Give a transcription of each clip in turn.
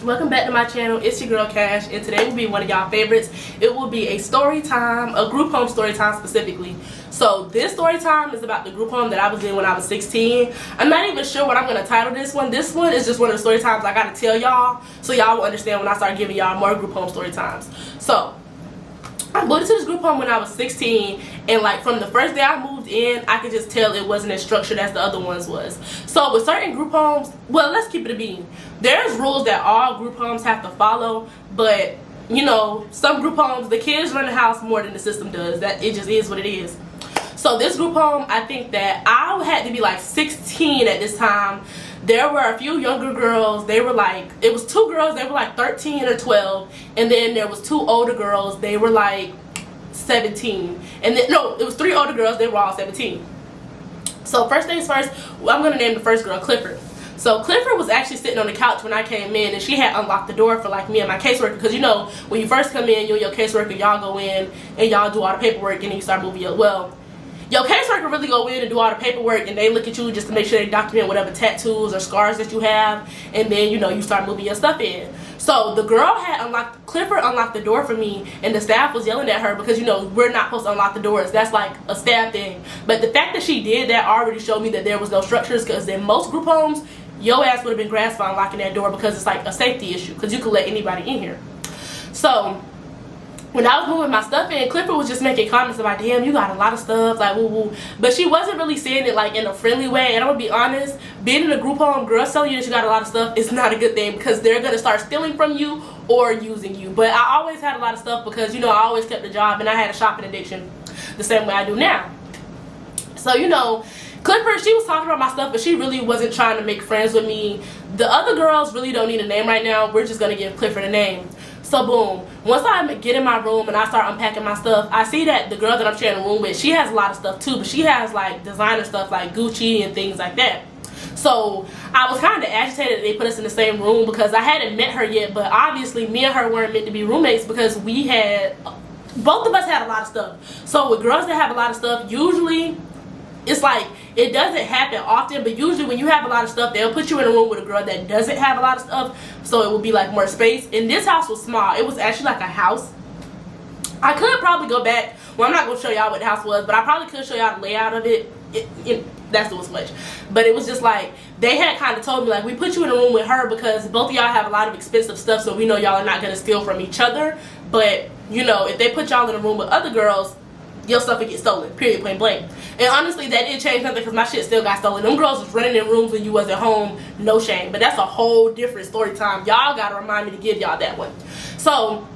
Welcome back to my channel. It's your girl Cash, and today will be one of y'all favorites. It will be a story time, a group home story time specifically. So this story time is about the group home that I was in when I was 16. I'm not even sure what I'm going to title this one. This one is just one of the story times I got to tell y'all, so y'all will understand when I start giving y'all more group home story times. So I moved into this group home when I was 16, and like from the first day I moved in, I could just tell it wasn't as structured as the other ones was. So with certain group homes, well, let's keep it a bean. There's rules that all group homes have to follow, but you know, some group homes, the kids run the house more than the system does. That it just is what it is. So this group home, I think that I had to be like 16 at this time. There were a few younger girls. They were like, it was two girls, they were like 13 or 12, and then there was two older girls, they were like 17, and then no, it was three older girls, they were all 17. So first things first, I'm gonna name the first girl Clifford. So Clifford was actually sitting on the couch when I came in, and she had unlocked the door for like me and my caseworker, because you know when you first come in, you and your caseworker, y'all go in and y'all do all the paperwork, and then you start moving your caseworker really go in and do all the paperwork, and they look at you just to make sure they document whatever tattoos or scars that you have, and then you know you start moving your stuff in. So the girl had Clifford unlocked the door for me, and the staff was yelling at her because you know we're not supposed to unlock the doors. That's like a staff thing. But the fact that she did that already showed me that there was no structures, because in most group homes, your ass would have been grasped for unlocking that door because it's like a safety issue, because you could let anybody in here. So when I was moving my stuff in, Clifford was just making comments about, damn, you got a lot of stuff, like woo woo. But she wasn't really saying it like in a friendly way. And I'm gonna be honest, being in a group home, girls telling you that you got a lot of stuff is not a good thing, because they're gonna start stealing from you or using you. But I always had a lot of stuff because you know I always kept a job and I had a shopping addiction the same way I do now. So you know, Clifford, she was talking about my stuff, but she really wasn't trying to make friends with me. The other girls really don't need a name right now. We're just gonna give Clifford a name. So boom, once I get in my room and I start unpacking my stuff, I see that the girl that I'm sharing a room with, she has a lot of stuff too, but she has like designer stuff like Gucci and things like that. So I was kind of agitated that they put us in the same room, because I hadn't met her yet, but obviously me and her weren't meant to be roommates, because both of us had a lot of stuff. So with girls that have a lot of stuff, usually it's like, it doesn't happen often, but usually when you have a lot of stuff, they'll put you in a room with a girl that doesn't have a lot of stuff, so it will be like more space. And this house was small. It was actually like a house. I could probably go back. Well, I'm not going to show y'all what the house was, but I probably could show y'all the layout of it. That's doing much. But it was just like, they had kind of told me, like, we put you in a room with her because both of y'all have a lot of expensive stuff, so we know y'all are not going to steal from each other. But, you know, if they put y'all in a room with other girls, your stuff would get stolen, period, plain blank. And honestly, that didn't change nothing, because my shit still got stolen. Them girls was running in rooms when you was at home, no shame. But that's a whole different story time. Y'all gotta remind me to give y'all that one. So,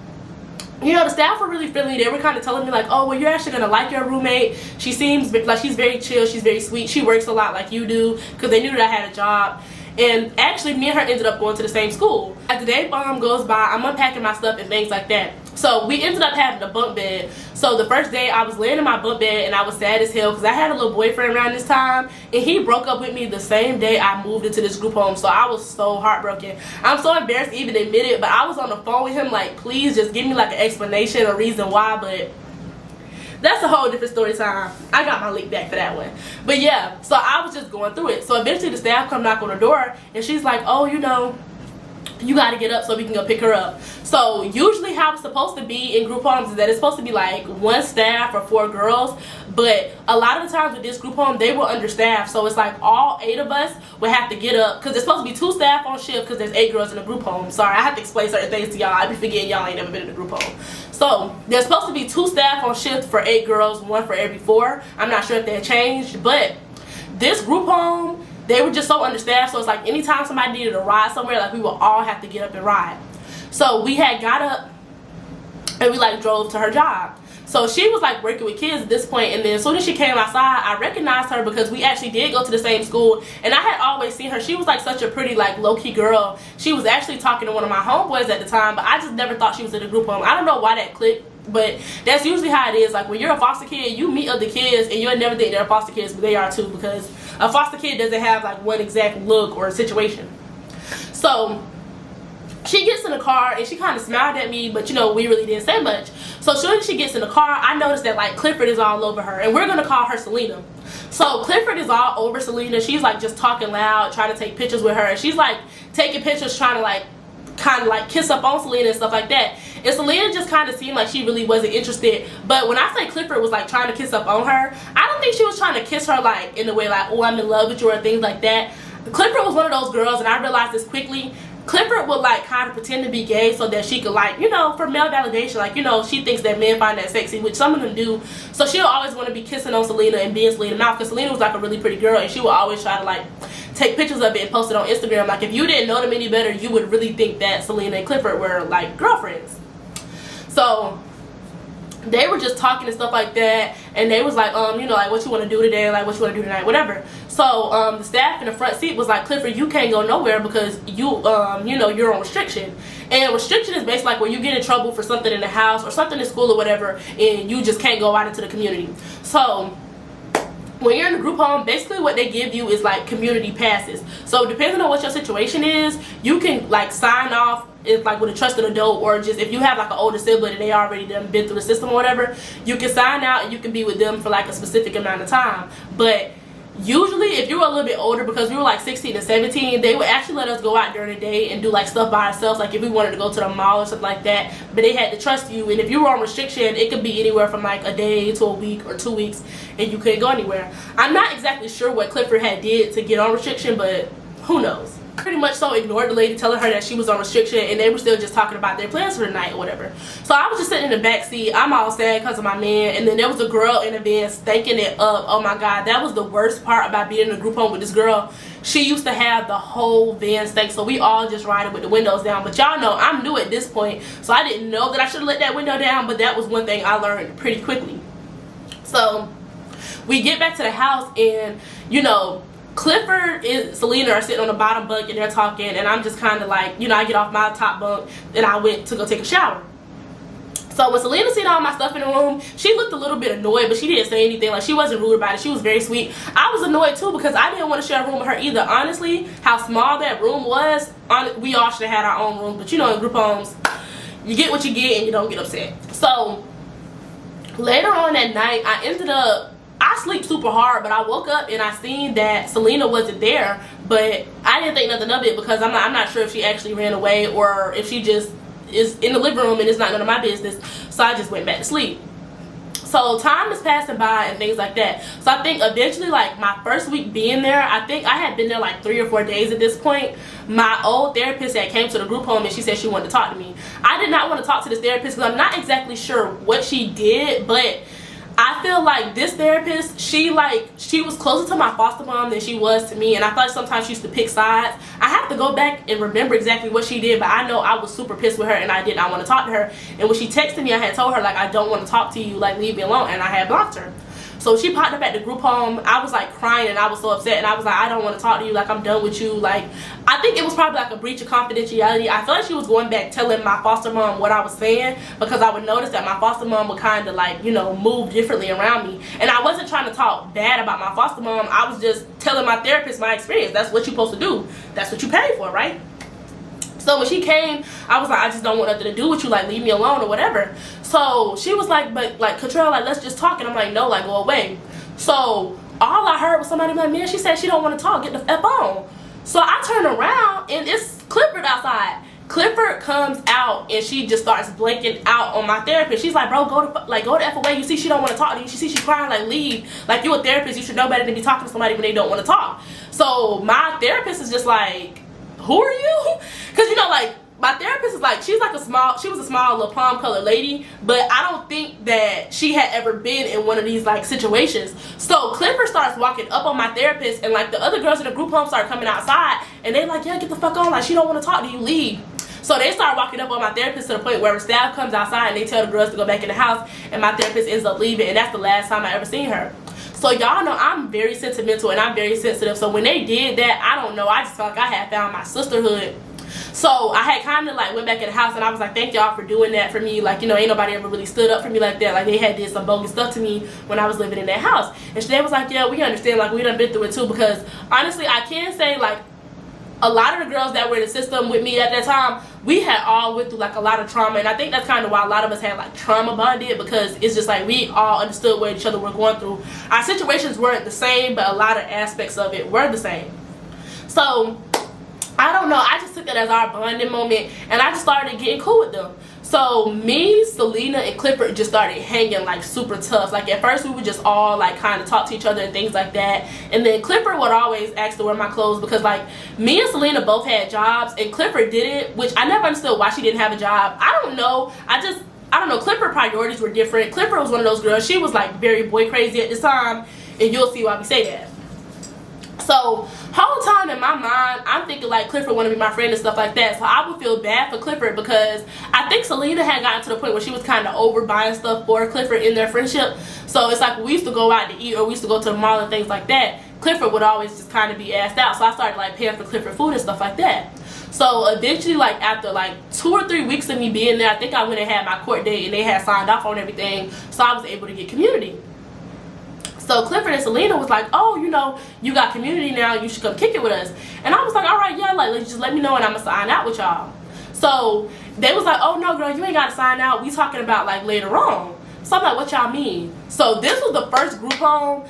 you know, the staff were really friendly. They were kind of telling me like, oh, well, you're actually gonna like your roommate. She seems like she's very chill, she's very sweet, she works a lot like you do, because they knew that I had a job. And actually, me and her ended up going to the same school. As the day goes by, I'm unpacking my stuff and things like that. So we ended up having a bunk bed. So the first day I was laying in my bunk bed and I was sad as hell, because I had a little boyfriend around this time, and he broke up with me the same day I moved into this group home. So I was so heartbroken. I'm so embarrassed to even admit it, but I was on the phone with him like, please just give me like an explanation or reason why. But that's a whole different story time. I got my lick back for that one. But yeah, so I was just going through it. So eventually the staff come knock on the door, and she's like, oh, you know, you got to get up so we can go pick her up. So usually how it's supposed to be in group homes is that it's supposed to be like one staff or 4 girls, but a lot of the times with this group home, they were understaffed. So it's like all 8 of us would have to get up, because there's supposed to be 2 staff on shift, because there's 8 girls in a group home. Sorry, I have to explain certain things to y'all. I be forgetting y'all ain't never been in a group home. So there's supposed to be 2 staff on shift for 8 girls, 1 for every 4. I'm not sure if that changed, but this group home, they were just so understaffed. So it's like anytime somebody needed a ride somewhere, like we would all have to get up and ride. So we had got up and we like drove to her job. So she was like working with kids at this point, and then as soon as she came outside, I recognized her because we actually did go to the same school, and I had always seen her. She was like such a pretty like low-key girl. She was actually talking to one of my homeboys at the time, but I just never thought she was in a group home. I don't know why that clicked, but that's usually how it is. Like when you're a foster kid, you meet other kids and you'll never think they're foster kids, but they are too, because a foster kid doesn't have like one exact look or situation. So she gets in the car and she kind of smiled at me, but you know, we really didn't say much. So as soon as she gets in the car, I noticed that like Clifford is all over her, and we're gonna call her Selena. So Clifford is all over Selena. She's like just talking loud, trying to take pictures with her, and she's like taking pictures, trying to like kind of like kiss up on Selena and stuff like that. And Selena just kind of seemed like she really wasn't interested. But when I say Clifford was like trying to kiss up on her, I don't think she was trying to kiss her like in the way like, oh, I'm in love with you or things like that. Clifford was one of those girls, and I realized this quickly. Clifford would like kind of pretend to be gay so that she could like, you know, for male validation, like, you know, she thinks that men find that sexy, which some of them do. So she'll always want to be kissing on Selena and being Selena's mouth, because Selena was like a really pretty girl, and she would always try to like take pictures of it and post it on Instagram. Like, if you didn't know them any better, you would really think that Selena and Clifford were like girlfriends. So they were just talking and stuff like that, and they was like, you know, like, what you want to do today, like, what you want to do tonight, whatever. So the staff in the front seat was like, Clifford, you can't go nowhere because you you know, you're on restriction. And restriction is basically like when you get in trouble for something in the house or something in school or whatever, and you just can't go out into the community. So when you're in a group home, basically what they give you is like community passes. So depending on what your situation is, you can like sign off if like with a trusted adult, or just if you have like an older sibling and they already done been through the system or whatever, you can sign out and you can be with them for like a specific amount of time. But usually if you were a little bit older, because we were like 16 and 17, they would actually let us go out during the day and do like stuff by ourselves, like if we wanted to go to the mall or something like that. But they had to trust you, and if you were on restriction, it could be anywhere from like a day to a week or 2 weeks, and you couldn't go anywhere. I'm not exactly sure what Clifford had did to get on restriction, but who knows. Pretty much so ignored the lady telling her that she was on restriction, and they were still just talking about their plans for the night or whatever. So I was just sitting in the back seat. I'm all sad because of my man, and then there was a girl in the van stinking it up. Oh my god, that was the worst part about being in a group home with this girl. She used to have the whole van stink, so we all just riding with the windows down. But y'all know I'm new at this point, so I didn't know that I should have let that window down, but that was one thing I learned pretty quickly. So we get back to the house, and you know, Clifford and Selena are sitting on the bottom bunk and they're talking, and I'm just kind of like, you know, I get off my top bunk and I went to go take a shower. So when Selena seen all my stuff in the room, she looked a little bit annoyed, but she didn't say anything. Like, she wasn't rude about it. She was very sweet. I was annoyed too because I didn't want to share a room with her either. Honestly, how small that room was, we all should have had our own room. But you know, in group homes, you get what you get and you don't get upset. So later on that night, I sleep super hard, but I woke up and I seen that Selena wasn't there, but I didn't think nothing of it because I'm not sure if she actually ran away or if she just is in the living room and it's not none of my business. So I just went back to sleep. So time is passing by and things like that. So I think eventually, like my first week being there, I think I had been there like 3 or 4 days at this point. My old therapist that came to the group home and she said she wanted to talk to me. I did not want to talk to this therapist because I'm not exactly sure what she did, but I feel like this therapist, she was closer to my foster mom than she was to me, and I feel like sometimes she used to pick sides. I have to go back and remember exactly what she did, but I know I was super pissed with her and I did not want to talk to her. And when she texted me, I had told her like, I don't want to talk to you, like leave me alone, and I had blocked her. So she popped up at the group home. I was like crying and I was so upset, and I was like, I don't want to talk to you, like I'm done with you. Like, I think it was probably like a breach of confidentiality. I feel like she was going back telling my foster mom what I was saying, because I would notice that my foster mom would kind of like, you know, move differently around me. And I wasn't trying to talk bad about my foster mom. I was just telling my therapist my experience. That's what you're supposed to do. That's what you pay for, right? So when she came, I was like, I just don't want nothing to do with you, like leave me alone or whatever. So she was like, but like, Cottrell, like let's just talk. And I'm like, no, like go away. So all I heard was somebody like, man, she said she don't want to talk, get the F on. So I turn around and it's Clifford outside. Clifford comes out and she just starts blanking out on my therapist. She's like, bro, go the F away. You see she don't want to talk to you. She see she crying, like leave. Like, you a therapist, you should know better than be talking to somebody when they don't want to talk. So my therapist is just like, who are you? Because you know, like my therapist is like, she was a small little palm colored lady, but I don't think that she had ever been in one of these like situations. So Clifford starts walking up on my therapist, and like the other girls in the group home start coming outside, and they like, yeah, get the fuck on, like she don't want to talk to you, leave. So they start walking up on my therapist to the point where the staff comes outside and they tell the girls to go back in the house, and my therapist ends up leaving, and that's the last time I ever seen her. So y'all know I'm very sentimental and I'm very sensitive. So when they did that, I don't know, I just felt like I had found my sisterhood. So I had kind of like went back in the house and I was like, thank y'all for doing that for me. Like, you know, ain't nobody ever really stood up for me like that. Like, they had did some bogus stuff to me when I was living in that house. And they was like, yeah, we understand, like we done been through it too. Because honestly, I can say like a lot of the girls that were in the system with me at that time, we had all went through like a lot of trauma, and I think that's kind of why a lot of us had like trauma bonded, because it's just like we all understood what each other were going through. Our situations weren't the same, but a lot of aspects of it were the same. So I don't know, I just took it as our bonding moment, and I just started getting cool with them. So me, Selena, and Clifford just started hanging like super tough. Like at first we would just all like kind of talk to each other and things like that. And then Clifford would always ask to wear my clothes because like me and Selena both had jobs and Clifford didn't, which I never understood why she didn't have a job. I don't know. I don't know. Clifford priorities were different. Clifford was one of those girls. She was like very boy crazy at this time, and you'll see why we say that. So whole time in my mind, I'm thinking like Clifford want to be my friend and stuff like that. So I would feel bad for Clifford because I think Selena had gotten to the point where she was kind of over buying stuff for Clifford in their friendship. So it's like when we used to go out to eat or we used to go to the mall and things like that, Clifford would always just kind of be asked out. So I started like paying for Clifford food and stuff like that. So eventually, like after like 2 or 3 weeks of me being there, I think I went and had my court date and they had signed off on everything. So I was able to get community. So Clifford and Selena was like, oh, you know, you got community now, you should come kick it with us. And I was like, all right, yeah, like just let me know and I'm gonna sign out with y'all. So they was like, oh no girl, you ain't gotta sign out, we talking about like later on. So I'm like, what y'all mean? So this was the first group home.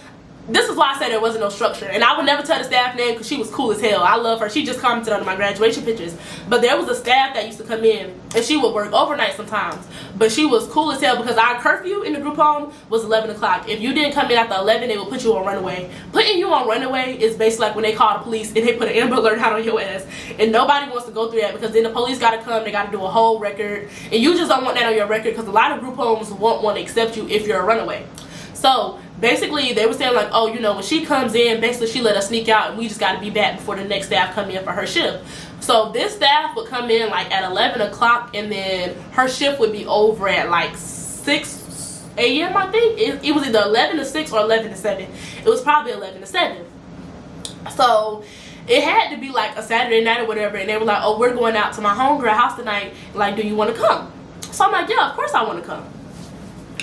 This is why I said there wasn't no structure. And I would never tell the staff name because she was cool as hell. I love her. She just commented on my graduation pictures. But there was a staff that used to come in and she would work overnight sometimes. But she was cool as hell because our curfew in the group home was 11 o'clock. If you didn't come in after 11, they would put you on runaway. Putting you on runaway is basically like when they call the police and they put an Amber Alert out on your ass. And nobody wants to go through that because then the police got to come. They got to do a whole record. And you just don't want that on your record because a lot of group homes won't want to accept you if you're a runaway. So basically they were saying like, oh, you know, when she comes in, basically she let us sneak out and we just got to be back before the next staff come in for her shift. So this staff would come in like at 11 o'clock and then her shift would be over at like 6 a.m. I think. It was either 11 to 6 or 11 to 7. It was probably 11 to 7. So it had to be like a Saturday night or whatever, and they were like, oh, we're going out to my homegirl house tonight, like, do you want to come? So I'm like, yeah, of course I want to come.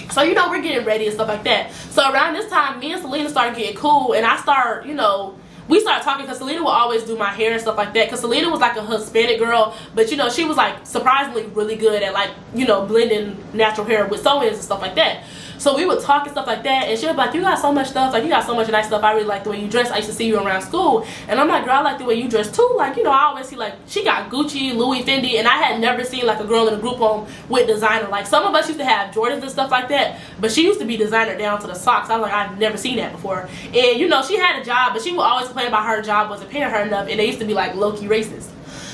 So, you know, we're getting ready and stuff like that. So around this time, me and Selena started getting cool, and I started, you know, we started talking because Selena would always do my hair and stuff like that because Selena was like a Hispanic girl, but, you know, she was like surprisingly really good at like, you know, blending natural hair with sew-ins and stuff like that. So we would talk and stuff like that, and she was like, you got so much stuff, like you got so much nice stuff, I really like the way you dress, I used to see you around school. And I'm like, girl, I like the way you dress too. Like, you know, I always see like, she got Gucci, Louis, Fendi, and I had never seen like a girl in a group home with designer. Like some of us used to have Jordans and stuff like that, but she used to be designer down to the socks. I was like, I've never seen that before. And you know, she had a job, but she would always complain about her job wasn't paying her enough, and they used to be like low-key racist.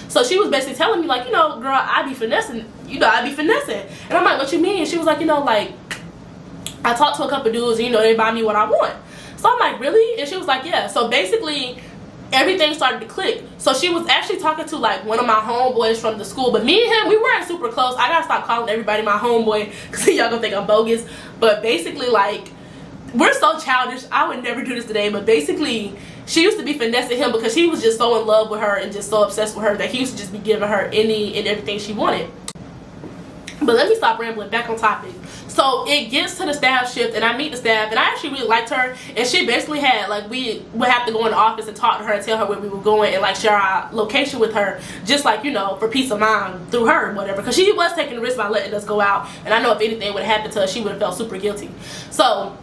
So she was basically telling me like, you know, girl, I be finessing, you know, I be finessing. And I'm like, what you mean? And she was like, you know, like, I talked to a couple dudes, and, you know, they buy me what I want. So I'm like, really? And she was like, yeah. So basically, everything started to click. So she was actually talking to like one of my homeboys from the school, but me and him, we weren't super close. I gotta stop calling everybody my homeboy because y'all gonna think I'm bogus. But basically, like, we're so childish. I would never do this today, but basically, she used to be finessing him because he was just so in love with her and just so obsessed with her that he used to just be giving her any and everything she wanted. But let me stop rambling, back on topic. So it gets to the staff shift and I meet the staff, and I actually really liked her, and she basically had like, we would have to go in the office and talk to her and tell her where we were going and like share our location with her, just like, you know, for peace of mind through her or whatever, because she was taking the risk by letting us go out, and I know if anything would have happened to her, she would have felt super guilty. So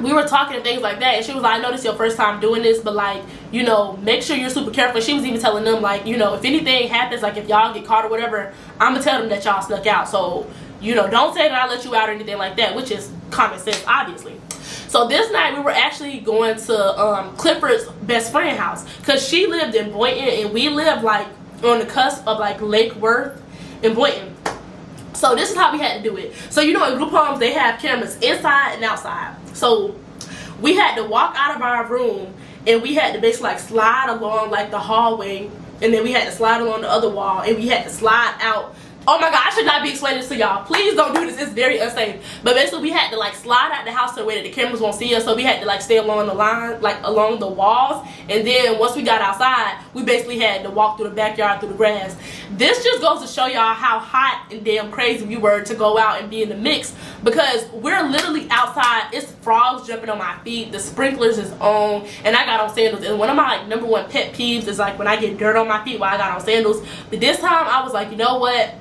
we were talking and things like that, and she was like, I know this is your first time doing this, but like, you know, make sure you're super careful. She was even telling them like, you know, if anything happens, like if y'all get caught or whatever, I'm gonna tell them that y'all snuck out. So, you know, don't say that I let you out or anything like that, which is common sense, obviously. So this night we were actually going to Clifford's best friend house, because she lived in Boynton and we lived like on the cusp of like Lake Worth and Boynton. So this is how we had to do it. So, you know, in group homes they have cameras inside and outside. So we had to walk out of our room and we had to basically like slide along like the hallway, and then we had to slide along the other wall, and we had to slide out. Oh my god, I should not be explaining this to y'all. Please don't do this, it's very unsafe. But basically we had to like slide out the house so the way that the cameras won't see us, so we had to like stay along the line, like along the walls, and then once we got outside, we basically had to walk through the backyard through the grass. This just goes to show y'all how hot and damn crazy we were to go out and be in the mix, because we're literally outside, it's frogs jumping on my feet, the sprinklers is on, and I got on sandals. And one of my like #1 pet peeves is like when I get dirt on my feet while I got on sandals. But this time I was like, you know what,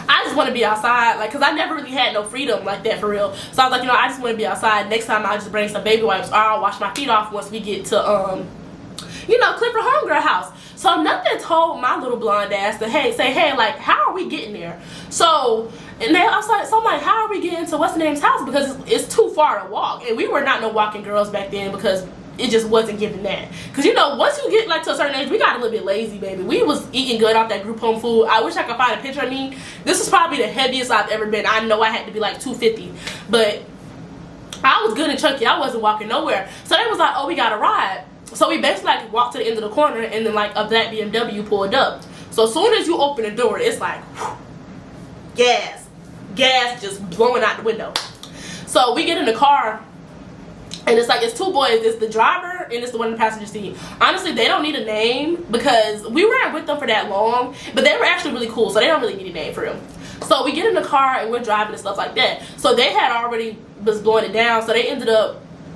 I just want to be outside, like, because I never really had no freedom like that for real. So I was like, you know, I just want to be outside. Next time I'll just bring some baby wipes, or I'll wash my feet off once we get to you know, Clifford homegirl house. So nothing told my little blonde ass to say, hey, like, how are we getting there? So, and then I was like, so I'm like, how are we getting to what's the name's house? Because it's too far to walk. And we were not no walking girls back then because it just wasn't giving that. Because, you know, once you get like to a certain age, we got a little bit lazy, baby. We was eating good off that Grouphome food. I wish I could find a picture of me. This was probably the heaviest I've ever been. I know I had to be like 250. But I was good and chunky. I wasn't walking nowhere. So they was like, oh, we got to ride. So we basically like walked to the end of the corner, and then like a black BMW pulled up. So as soon as you open the door, it's like, whew, gas just blowing out the window. So we get in the car, and it's like, it's two boys. It's the driver and it's the one in the passenger seat. Honestly, they don't need a name because we weren't with them for that long, but they were actually really cool, so they don't really need a name for them. So we get in the car and we're driving and stuff like that. So they had already was blowing it down, so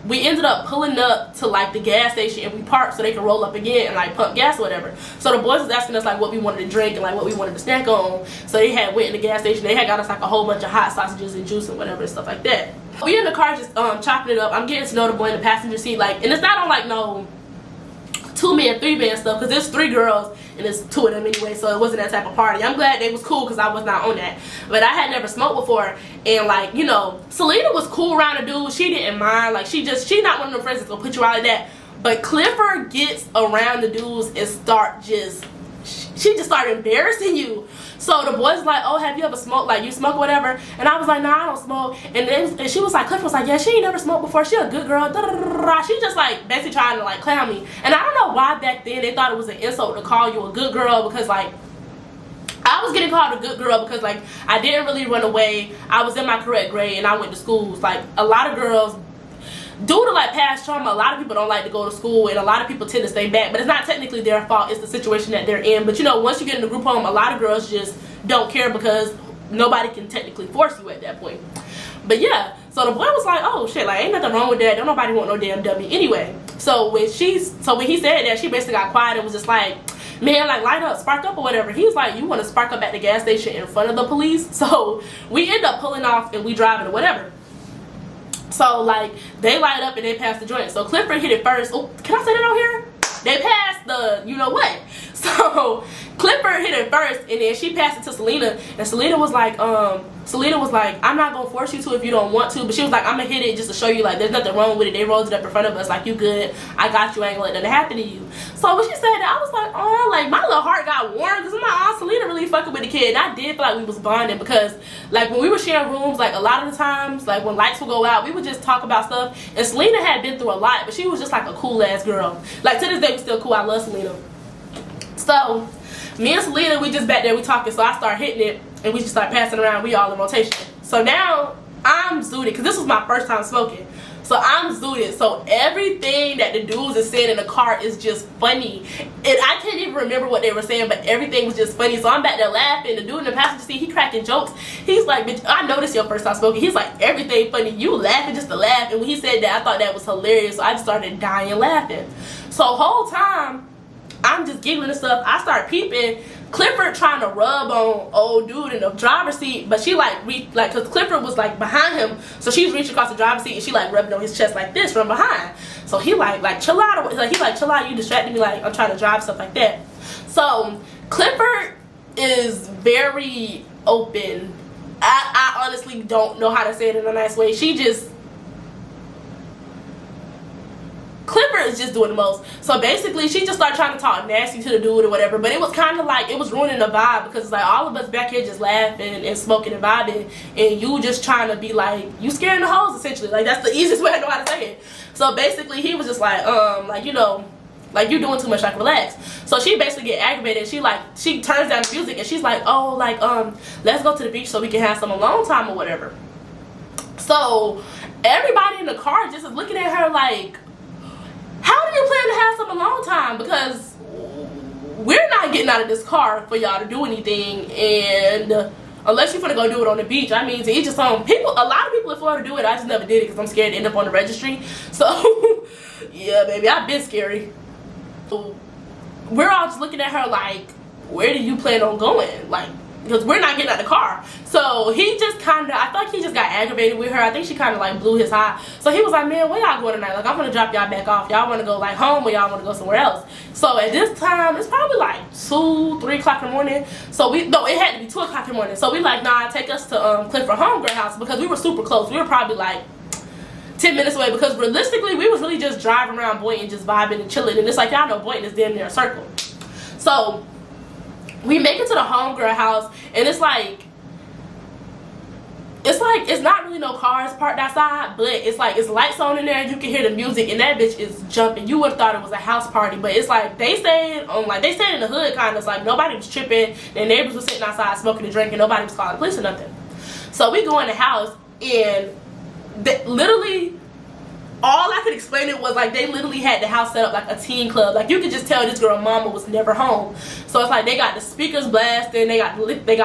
we ended up pulling up to like the gas station, and we parked so they could roll up again and like pump gas or whatever. So the boys was asking us like what we wanted to drink and like what we wanted to snack on. So they had went in the gas station. They had got us like a whole bunch of hot sausages and juice and whatever and stuff like that. We in the car just chopping it up. I'm getting to know the boy in the passenger seat, like, and it's not on like no 2-man, 3-man stuff, because there's 3 girls and there's 2 of them anyway, so it wasn't that type of party. I'm glad they was cool because I was not on that. But I had never smoked before, and like, you know, Selena was cool around the dude. She didn't mind. Like, she not one of them friends that's gonna put you out like that. But Clifford gets around the dudes and she just started embarrassing you. So the boys like, oh, have you ever smoked? Like, you smoke or whatever? And I was like, nah, I don't smoke. And she was like, Clifford was like, yeah, she ain't never smoked before. She a good girl. She just like basically trying to like clown me. And I don't know why back then they thought it was an insult to call you a good girl, because like I was getting called a good girl because like I didn't really run away. I was in my correct grade and I went to schools. Like, a lot of girls, due to like past trauma, a lot of people don't like to go to school, and a lot of people tend to stay back. But it's not technically their fault, it's the situation that they're in. But you know, once you get in the group home, a lot of girls just don't care because nobody can technically force you at that point. But yeah, so the boy was like, oh shit, like ain't nothing wrong with that, don't nobody want no damn dummy anyway. So when he said that, she basically got quiet and was just like, man, like, light up, spark up or whatever. He was like, you want to spark up at the gas station in front of the police? So we end up pulling off and we driving or whatever. So like, they light up and they pass the joint. So Clifford hit it first. Oh, can I say that on here? They passed the you know what. So Clifford hit it first, and then she passed it to Selena, and Selena was like, I'm not gonna force you to if you don't want to, but she was like, I'm gonna hit it just to show you like there's nothing wrong with it. They rolled it up in front of us, like, you good, I got you, I ain't gonna let nothing happen to you. So when she said that, I was like, oh, like my little heart got warm, because my aunt Selena really fucking with the kid. And I did feel like we was bonding, because like when we were sharing rooms, like a lot of the times, like when lights would go out, we would just talk about stuff. And Selena had been through a lot, but she was just like a cool ass girl. Like to this day we still cool. I love Selena. So me and Selena, we just back there, we talking. So I start hitting it and we just start passing around. We all in rotation. So now I'm zooted, because this was my first time smoking. So I'm zooted. So everything that the dudes is saying in the car is just funny. And I can't even remember what they were saying, but everything was just funny. So I'm back there laughing. The dude in the passenger seat, he cracking jokes. He's like, bitch, I know this your first time smoking. He's like, everything funny. You laughing just to laugh. And when he said that, I thought that was hilarious. So I just started dying laughing. So whole time, I'm just giggling and stuff. I start peeping Clifford trying to rub on old dude in the driver's seat, but she like because Clifford was like behind him, so she's reaching across the driver's seat and she like rubbing on his chest like this from behind. So he like chill out, like he like chill out, you distracted me, like I'm trying to drive, stuff like that. So Clifford is very open. I honestly don't know how to say it in a nice way. Clifford is just doing the most. So basically, she just started trying to talk nasty to the dude or whatever. But it was kind of like, it was ruining the vibe, because it's like all of us back here just laughing and smoking and vibing, and you just trying to be like, you scaring the hoes essentially. Like, that's the easiest way I know how to say it. So basically, he was just like, you know, like, you doing too much, like, relax. So she basically get aggravated. She turns down the music and she's like, oh, like, let's go to the beach so we can have some alone time or whatever. So everybody in the car just is looking at her like, how do you plan to have some alone time? Because we're not getting out of this car for y'all to do anything, and unless you're gonna go do it on the beach, I mean, to each his own. A lot of people in Florida do it. I just never did it because I'm scared to end up on the registry. So yeah, baby, I've been scary. So we're all just looking at her like, where do you plan on going? Like, because we're not getting out of the car. So he just kind of, I feel like he just got aggravated with her. I think she kind of like blew his high. So he was like, man, where y'all going tonight? Like, I'm gonna drop y'all back off. Y'all want to go like home or y'all want to go somewhere else? So at this time, it's probably like 2, 3 o'clock in the morning. So no, it had to be 2 o'clock in the morning. So we like, nah, take us to Clifford homegirl house, because we were super close. We were probably like 10 minutes away, because realistically we was really just driving around Boynton, just vibing and chilling. And it's like, y'all know Boynton is damn near a circle. So we make it to the homegirl house, and it's not really no cars parked outside, but it's like it's lights on in there. You can hear the music, and that bitch is jumping. You would have thought it was a house party, but it's like they stayed in the hood kind of. It's like nobody was tripping. Their neighbors were sitting outside smoking and drinking. Nobody was calling the police or nothing. So we go in the house, and literally all I could explain it was like they literally had the house set up like a teen club. Like you could just tell this girl mama was never home. So it's like they got the speakers blasting, they got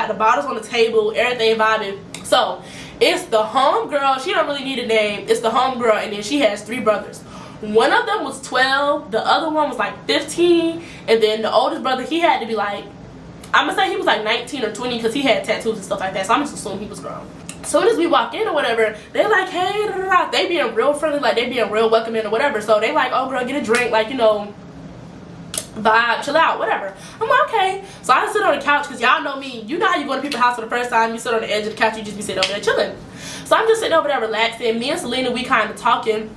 the bottles on the table, everything vibing. So it's the homegirl. She don't really need a name. It's the homegirl, and then she has 3 brothers. One of them was 12, the other one was like 15, and then the oldest brother, he had to be like, I'm gonna say he was like 19 or 20, because he had tattoos and stuff like that. So I'm just assuming he was grown. As soon as we walk in or whatever, they're like, hey, da, da, da. They being real friendly, like they being real welcoming or whatever. So they like, oh girl, get a drink, like, you know, vibe, chill out, whatever. I'm like, okay. So I sit on the couch, because y'all know me. You know how you go to people's house for the first time, you sit on the edge of the couch, you just be sitting over there chilling. So I'm just sitting over there relaxing. Me and Selena, we kind of talking.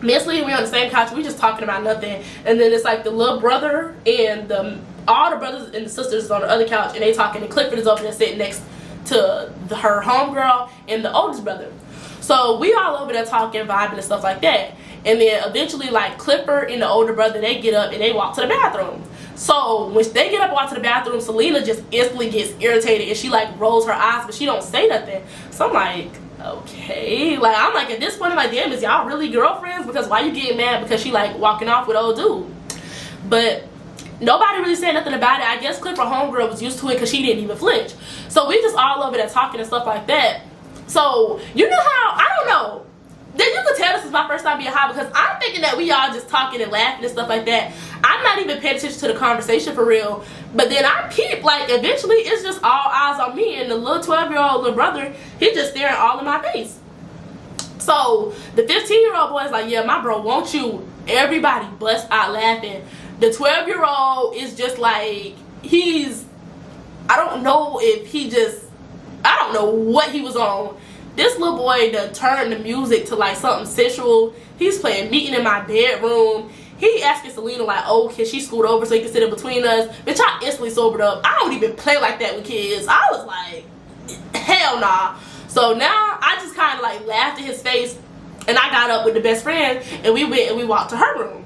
Me and Selena, we on the same couch, we just talking about nothing. And then it's like the little brother and all the brothers and the sisters is on the other couch, and they talking, and Clifford is over there sitting next to her homegirl and the oldest brother. So we all over there talking, vibing and stuff like that. And then eventually, like, Clifford and the older brother, they get up and they walk to the bathroom. So when they get up and walk to the bathroom, Selena just instantly gets irritated, and she like rolls her eyes, but she don't say nothing. So I'm like, okay. Like, I'm like, at this point, I'm like, damn, is y'all really girlfriends? Because why you getting mad because she like walking off with old dude? But nobody really said nothing about it. I guess Clifford homegirl was used to it, because she didn't even flinch. So we just all over there talking and stuff like that. So you know how, I don't know, then you could tell this is my first time being high, because I'm thinking that we all just talking and laughing and stuff like that. I'm not even paying attention to the conversation for real. But then I peep, like, eventually it's just all eyes on me, and the little 12-year-old little brother, he just staring all in my face. So the 15-year-old boy is like, yeah, my bro wants you. Everybody bust out laughing. The 12-year-old is just like, I don't know what he was on. This little boy done turned the music to like something sensual. He's playing Meeting in My Bedroom. He asking Selena like, oh, can she scoot over so he can sit in between us? Bitch, I instantly sobered up. I don't even play like that with kids. I was like, hell nah. So now I just kind of like laughed in his face, and I got up with the best friend, and we went and we walked to her room.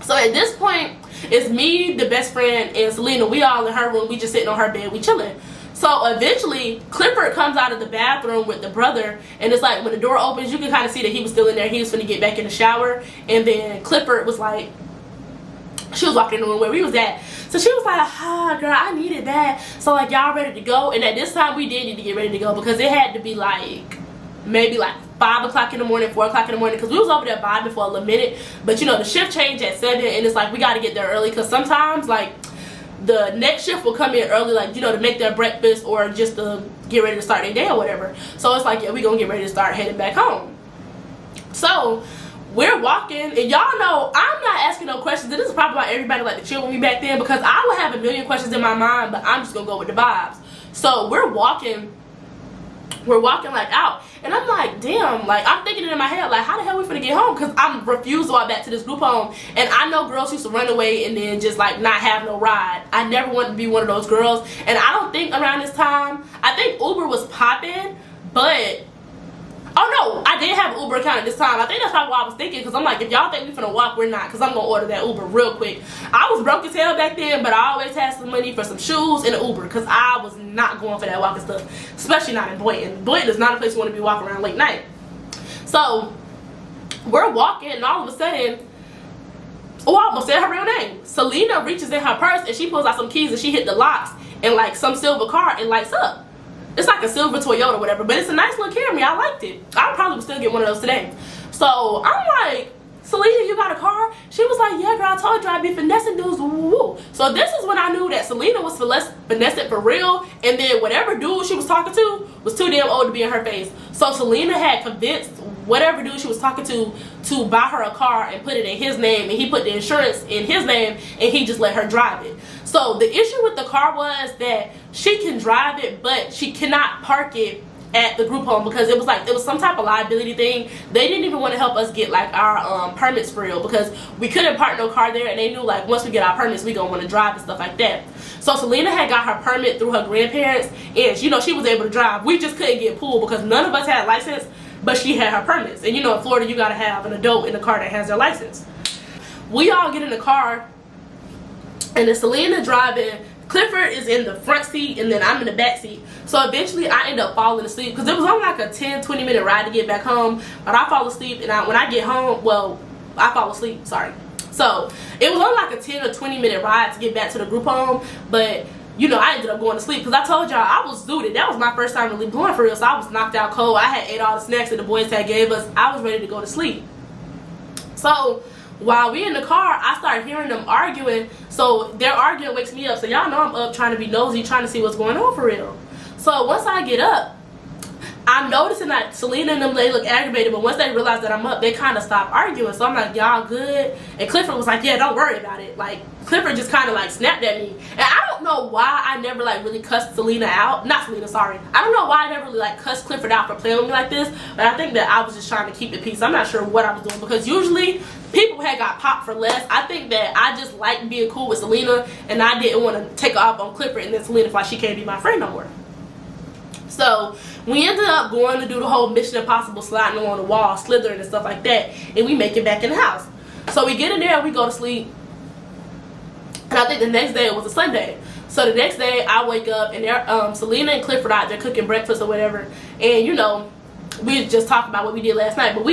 So at this point, it's me, the best friend, and Selena. We all in her room. We just sitting on her bed. We chilling. So eventually, Clifford comes out of the bathroom with the brother, and it's like when the door opens, you can kind of see that he was still in there. He was finna get back in the shower, and then Clifford was like, she was walking in the room where we was at. So she was like, ah, girl, I needed that. So like, y'all ready to go? And at this time, we did need to get ready to go, because it had to be like, maybe like 5 o'clock in the morning, 4 o'clock in the morning, because we was over there vibing for a little minute. But you know, the shift changed at 7, and it's like we got to get there early, because sometimes like the next shift will come in early, like, you know, to make their breakfast or just to get ready to start their day or whatever. So it's like, yeah, we gonna get ready to start heading back home. So we're walking, and y'all know I'm not asking no questions, and this is probably why everybody like to chill with me back then, because I would have a million questions in my mind, but I'm just gonna go with the vibes. So we're walking like out, and I'm like, damn, like I'm thinking it in my head, like how the hell we finna get home, because I'm refused to walk back to this group home. And I know girls used to run away and then just like not have no ride. I never wanted to be one of those girls, and I don't think around this time, I think Uber was popping, but oh no, I did have an Uber account at this time. I think that's probably what I was thinking, because I'm like, if y'all think we finna walk, we're not, because I'm gonna order that Uber real quick. I was broke as hell back then, but I always had some money for some shoes and an Uber, because I was not going for that walking stuff, especially not in Boynton. Boynton is not a place you want to be walking around late night. So we're walking, and all of a sudden, oh, I almost said her real name. Selena reaches in her purse, and she pulls out some keys, and she hit the locks, and like some silver car, it lights up. It's like a silver Toyota or whatever, but it's a nice little Camry. I liked it. I probably would still get one of those today. So I'm like, Selena, you got a car? She was like, yeah, girl, I told you I'd be finessing dudes. Woo, woo, woo. So this is when I knew that Selena was finessing for real, and then whatever dude she was talking to was too damn old to be in her face. So Selena had convinced whatever dude she was talking to buy her a car and put it in his name, and he put the insurance in his name, and he just let her drive it. So the issue with the car was that she can drive it, but she cannot park it at the group home because it was some type of liability thing. They didn't even want to help us get like our permits for real because we couldn't park no car there, and they knew like once we get our permits we gonna want to drive and stuff like that. So Selena had got her permit through her grandparents, and you know she was able to drive. We just couldn't get pulled because none of us had a license, but she had her permits. And you know in Florida you gotta have an adult in the car that has their license. We all get in the car, and then Selena driving. Clifford is in the front seat, and then I'm in the back seat. So eventually I end up falling asleep because it was only like a 10-20 minute ride to get back home, but I fall asleep, and when I get home, well, I fall asleep, sorry. So it was only like a 10 or 20 minute ride to get back to the group home, but you know I ended up going to sleep because I told y'all I was zooted. That was my first time really going for real, so I was knocked out cold. I had ate all the snacks that the boys had gave us. I was ready to go to sleep. So while we in the car, I started hearing them arguing. So their arguing wakes me up. So y'all know I'm up trying to be nosy, trying to see what's going on for real. So once I get up, I'm noticing that Selena and them, they look aggravated, but once they realize that I'm up, they kind of stop arguing. So I'm like, y'all good? And Clifford was like, yeah, don't worry about it. Like, Clifford just kind of like snapped at me. And I don't know why I never like really cussed Selena out. Not Selena, sorry. I don't know why I never really like cussed Clifford out for playing with me like this, but I think that I was just trying to keep the peace. I'm not sure what I was doing because usually people had got popped for less. I think that I just liked being cool with Selena, and I didn't want to take her off on Clifford, and then Selena felt like she can't be my friend no more. So we ended up going to do the whole Mission Impossible sliding along the wall, slithering and stuff like that, and we make it back in the house. So we get in there and we go to sleep, and I think the next day it was a Sunday. So the next day I wake up and they're Selena and Clifford out there cooking breakfast or whatever, and you know we just talked about what we did last night, but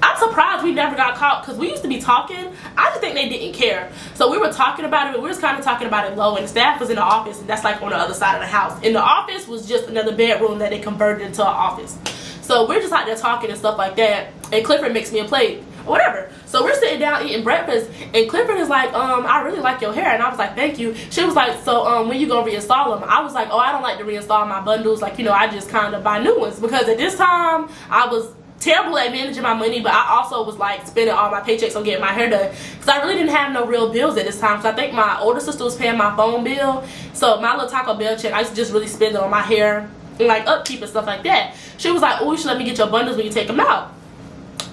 I'm surprised we never got caught because we used to be talking. I just think they didn't care. So we were talking about it, but we were kind of talking about it low, and the staff was in the office, and that's like on the other side of the house. And the office was just another bedroom that they converted into an office. So we're just out there talking and stuff like that, and Clifford makes me a plate or whatever. So we're sitting down eating breakfast, and Clifford is like, I really like your hair. And I was like, thank you. She was like, so when you gonna reinstall them? I was like, oh, I don't like to reinstall my bundles. Like, you know, I just kind of buy new ones because at this time I was terrible at managing my money, but I also was like spending all my paychecks on getting my hair done because I really didn't have no real bills at this time. So I think my older sister was paying my phone bill, so my little Taco Bell check I used to just really spend it on my hair and like upkeep and stuff like that. She was like, oh, you should let me get your bundles when you take them out.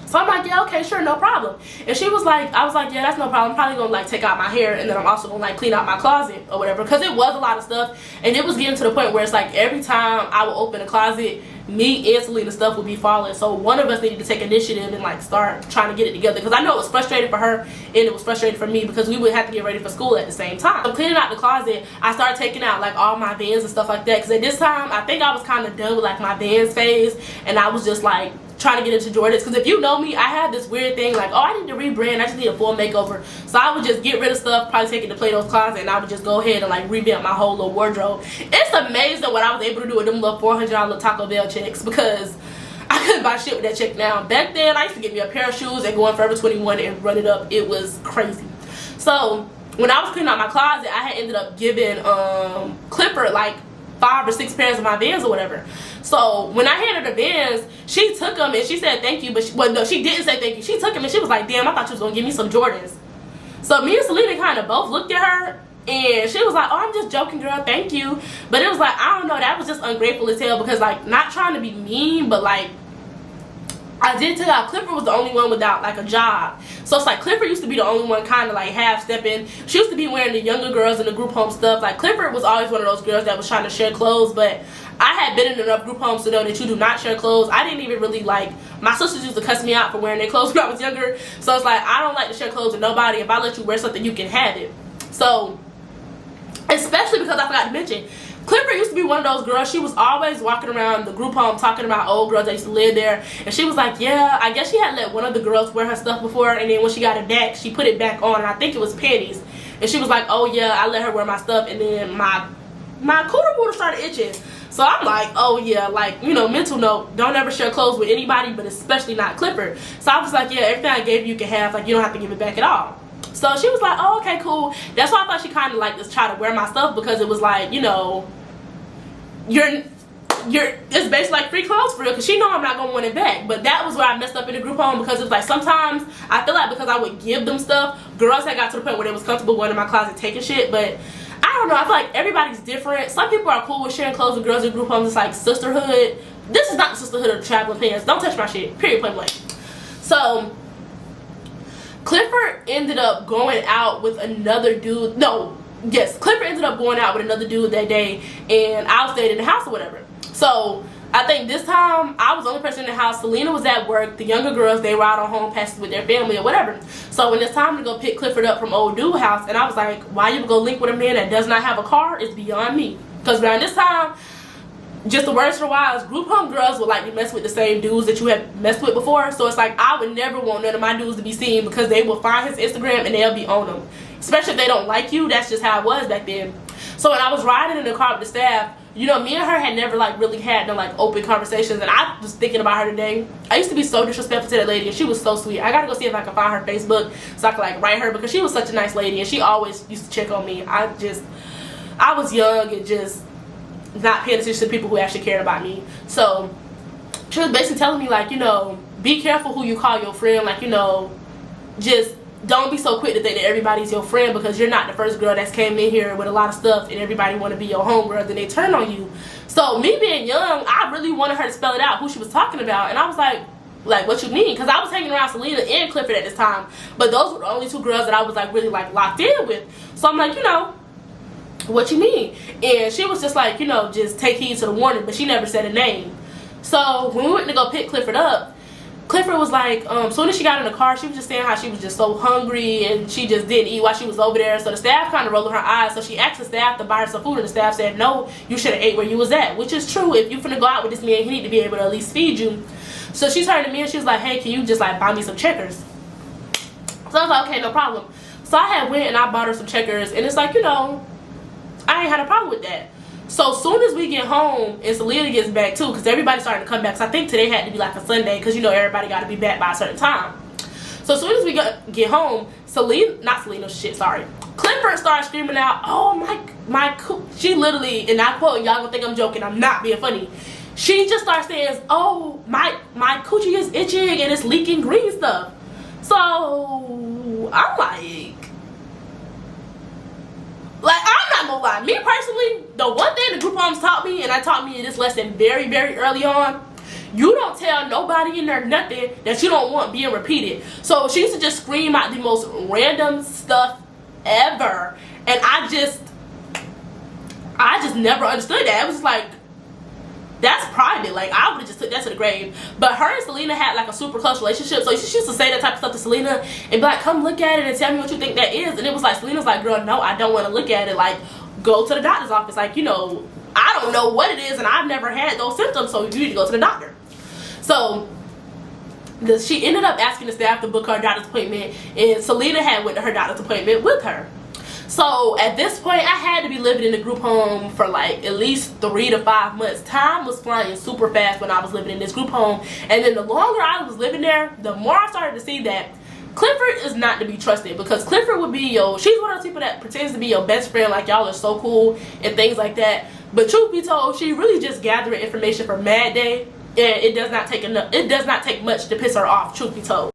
So I'm like, yeah, okay, sure, no problem. And she was like, I was like, yeah, that's no problem. I'm probably gonna like take out my hair, and then I'm also gonna like clean out my closet or whatever, because it was a lot of stuff, and it was getting to the point where it's like every time I would open a closet, me and Selena's stuff would be falling. So one of us needed to take initiative and like start trying to get it together, because I know it was frustrating for her and it was frustrating for me because we would have to get ready for school at the same time. So cleaning out the closet, I started taking out like all my Vans and stuff like that, because at this time I think I was kind of done with like my Vans phase, and I was just like trying to get into Jordans, because if you know me, I had this weird thing like, oh, I need to rebrand, I just need a full makeover. So I would just get rid of stuff, probably take it to Plato's Closet, and I would just go ahead and like revamp my whole little wardrobe. It's amazing what I was able to do with them little $400 Taco Bell checks, because I couldn't buy shit with that check now. Back then I used to get me a pair of shoes and go on Forever 21 and run it up. It was crazy. So when I was cleaning out my closet, I had ended up giving Clifford like 5 or 6 pairs of my Vans or whatever. So when I handed her the Vans, she took them and she said thank you, but she didn't say thank you. She took them and she was like, damn, I thought you was gonna give me some Jordans. So me and Selena kind of both looked at her, and she was like, oh, I'm just joking, girl, thank you. But it was like, I don't know, that was just ungrateful as hell, because like, not trying to be mean, but like, I did tell y'all Clifford was the only one without like a job. So it's like Clifford used to be the only one kind of like half-stepping. She used to be wearing the younger girls in the group home stuff. Like Clifford was always one of those girls that was trying to share clothes, but I had been in enough group homes to know that you do not share clothes. I didn't even really like, my sisters used to cuss me out for wearing their clothes when I was younger. So it's like, I don't like to share clothes with nobody. If I let you wear something, you can have it. So, especially because I forgot to mention, Clifford used to be one of those girls, she was always walking around the group home talking about old girls that used to live there. And she was like, yeah, I guess she had let one of the girls wear her stuff before, and then when she got it back, she put it back on, and I think it was panties. And she was like, oh yeah, I let her wear my stuff, and then my cooter booter started itching. So I'm like, oh yeah, like, you know, mental note, don't ever share clothes with anybody, but especially not Clifford. So I was like, yeah, everything I gave you can have, like, you don't have to give it back at all. So she was like, oh, okay, cool. That's why I thought she kind of like just try to wear my stuff, because it was like, you know, it's basically like free clothes for real, because she know I'm not gonna want it back. But that was where I messed up in the group home, because it's like sometimes I feel like because I would give them stuff, girls had got to the point where they was comfortable going in my closet taking shit. But I don't know, I feel like everybody's different. Some people are cool with sharing clothes with girls in group homes. It's like sisterhood. This is not the sisterhood of traveling pants. Don't touch my shit, period, point blank. So Clifford ended up going out with another dude. Clifford ended up going out with another dude that day, and I stayed in the house or whatever. So I think this time I was the only person in the house. Selena was at work. The younger girls, they were out on home passes with their family or whatever. So when it's time to go pick Clifford up from old dude house, and I was like, why you go link with a man that does not have a car is beyond me. Because around this time, just the words for a while, group home girls would like to mess with the same dudes that you have messed with before. So it's like I would never want none of my dudes to be seen, because they will find his Instagram and they'll be on them. Especially if they don't like you. That's just how it was back then. So when I was riding in the car with the staff, you know, me and her had never like really had no like open conversations, and I was thinking about her today. I used to be so disrespectful to that lady, and she was so sweet. I gotta go see if I can find her Facebook so I can like write her, because she was such a nice lady, and she always used to check on me. I was young and just not paying attention to people who actually cared about me. So she was basically telling me like, you know, be careful who you call your friend. Like, you know, just don't be so quick to think that everybody's your friend, because you're not the first girl that's came in here with a lot of stuff and everybody want to be your homegirl, then they turn on you. So me being young, I really wanted her to spell it out who she was talking about, and I was like what you mean? Because I was hanging around Selena and Clifford at this time, but those were the only two girls that I was like really like locked in with. So I'm like, you know, what you mean? And she was just like, you know, just take heed to the warning, but she never said a name. So when we went to go pick Clifford up, Clifford was like, soon as she got in the car, she was just saying how she was just so hungry and she just didn't eat while she was over there. So the staff kind of rolled her eyes. So she asked the staff to buy her some food, and the staff said, no, you should have ate where you was at. Which is true. If you finna go out with this man, he need to be able to at least feed you. So she turned to me and she was like, hey, can you just like buy me some checkers? So I was like, okay, no problem. So I had went and I bought her some checkers, and it's like, you know, I ain't had a problem with that. So soon as we get home, and Selena gets back too, because everybody's starting to come back. So I think today had to be like a Sunday, because you know everybody got to be back by a certain time. So as soon as we get home, Clifford started screaming out, oh my, she literally, and I quote, y'all gonna think I'm joking, I'm not being funny. She just starts saying, oh, my coochie is itching and it's leaking green stuff. So I'm like, I'm not gonna lie, me personally, the one thing the group homes taught me, and I taught me this lesson very, very early on, you don't tell nobody in there nothing that you don't want being repeated. So she used to just scream out the most random stuff ever, and I just never understood that. It was like, that's private. Like, I would have just took that to the grave. But her and Selena had like a super close relationship, so she used to say that type of stuff to Selena and be like, come look at it and tell me what you think that is. And it was like, Selena's like, girl, no, I don't want to look at it. Like, go to the doctor's office. Like, you know, I don't know what it is, and I've never had those symptoms, so you need to go to the doctor. So she ended up asking the staff to book her doctor's appointment, and Selena had went to her doctor's appointment with her. So at this point, I had to be living in the group home for like at least 3 to 5 months. Time was flying super fast when I was living in this group home. And then the longer I was living there, the more I started to see that Clifford is not to be trusted. Because Clifford would be she's one of those people that pretends to be your best friend, like y'all are so cool and things like that. But truth be told, she really just gathering information for Mad Day. And it does not take much to piss her off, truth be told.